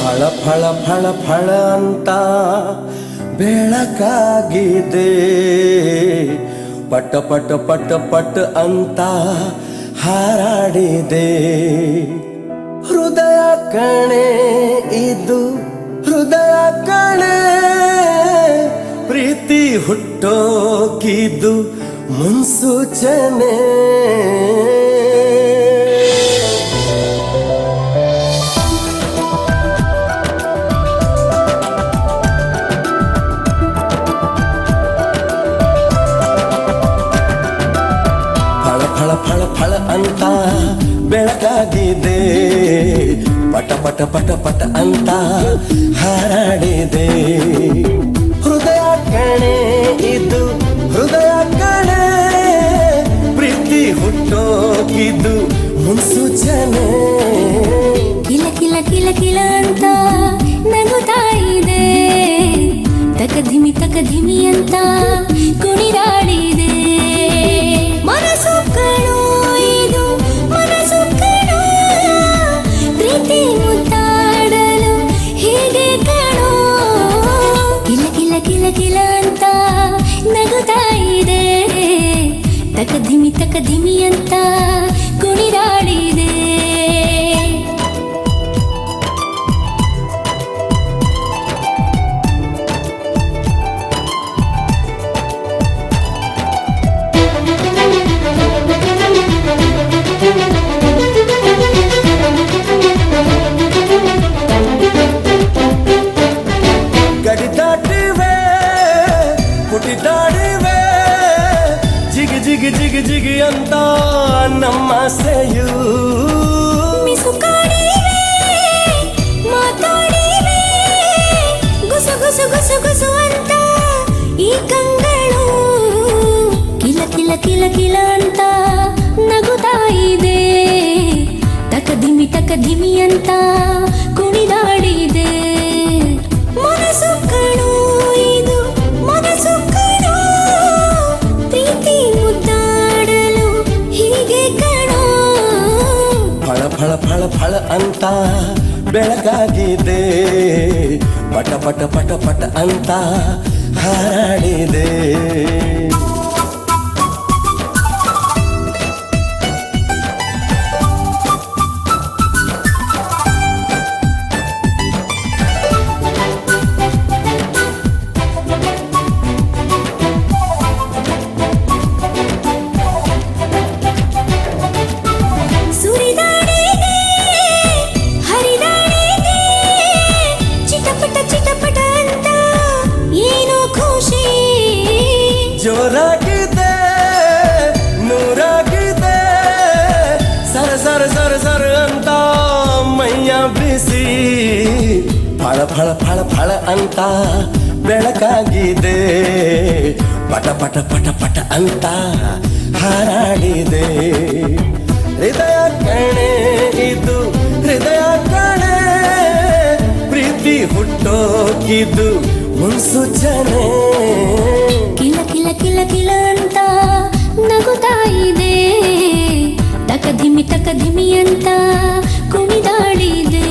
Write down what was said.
ಫಳ ಫಳ ಫಳ ಫಳ ಅಂತ ಬೆಳಕಾಗಿದೆ, ಪಟ ಪಟ ಪಟ ಪಟ ಅಂತ ಹಾರಾಡಿದೆ. ಹೃದಯ ಕಣೆ ಇದು ಹೃದಯ ಕಣೆ, ಪ್ರೀತಿ ಹುಟ್ಟೋಕಿದ್ದು ಮುನ್ಸೂಚನೆ. ಫಳ ಫಳ ಫಳ ಅಂತ ಬೆಳಕಾಗಿದೆ, ಪಟ ಪಟ ಪಟ ಪಟ ಅಂತ ಹಾರಾಡಿದೆ. ಹೃದಯ ಕಣೆ ಇದು ಹೃದಯ ಕಣೆ, ಪ್ರೀತಿ ಹುಟ್ಟೋಕಿದ್ದು ಮುನ್ಸೂಚನೆ. ಕಿಲ ಕಿಲ ಕಿಲ ಕಿಲ ಅಂತ ನಗುತ್ತಾ ಇದೆ, ತಕ ಧಿಮಿ ಅಂತ ಕುಣಿದಾಡಿದೆ. ಮನಸ್ಸು ಕಣೋ ಇದು ಮನಸ್ಸು ಕಣೋ, ಪ್ರೀತಿ ಮುತ್ತಾಡಲು ಹೀಗೆ ಕಣೋ. ಕಿಲ ಕಿಲ ಕಿಲ ಕಿಲ ಅಂತ ನಗುತ್ತಾ ಇದೆ, ತಕ ಧಿಮಿ ಅಂತ ಕುಣಿದಾಡಿದೆ. ಗಡಿ ದಾಟಿವೆ ಪುಟಿದಾಡಿವೆ, ಜಿಗಿ ಜಿಗಿ ಜಿಗಿ ಜಿಗಿ ಅಂತ ನಮ್ಮ ಆಸೆಯು. ಮಿಸುಕಾಡಿವೆ ಮಾತಾಡಿವೆ, ಗುಸು ಗುಸು ಗುಸು ಗುಸು ಅಂತ ಈ ಕಂಗಳು. ಕಿಲ ಕಿಲ ಕಿಲ ಕಿಲ ಅಂತ ನಗುತ್ತಾ ಇದೆ, ತಕ ಧಿಮಿ ಅಂತ ಕುಣಿದಾಡಿದೆ. ಮನಸ್ಸು ಕಣೋ ಇದು ಮನಸ್ಸು ಕಣೋ, ಪ್ರೀತಿ ಮುದ್ದಾಡಲು ಹೀಗೆ ಕಣೋ. ಫಳ ಫಳ ಫಳ ಫಳ ಅಂತ ಬೆಳಕಾಗಿದೆ, ಪಟ ಪಟ ಪಟ ಪಟ ಅಂತ ಹಾರಾಡಿದೆ. ಜೋರಾಗಿದೆ ನೂರಾಗಿದೆ, ಸರ ಸರ ಸರ ಸರ ಅಂತ ಮೈಯ ಬಿಸಿ. ಫಳ ಫಳ ಫಳ ಫಳ ಅಂತ ಬೆಳಕಾಗಿದೆ, ಪಟ ಪಟ ಪಟ ಪಟ ಅಂತ ಹಾರಾಡಿದೆ. ಹೃದಯ ಕಣೆ ಇದು ಹೃದಯ ಕಣೆ, ಪ್ರೀತಿ ಹುಟ್ಟೋಕಿದ್ದು ಮುನ್ಸೂಚನೆ. ಕಿಲ ಕಿಲ ಕಿಲ ಕಿಲ ಅಂತ ನಗುತ್ತಾ ಇದೆ, ತಕ ಧಿಮಿ ಅಂತ ಕುಣಿದಾಡಿದೆ.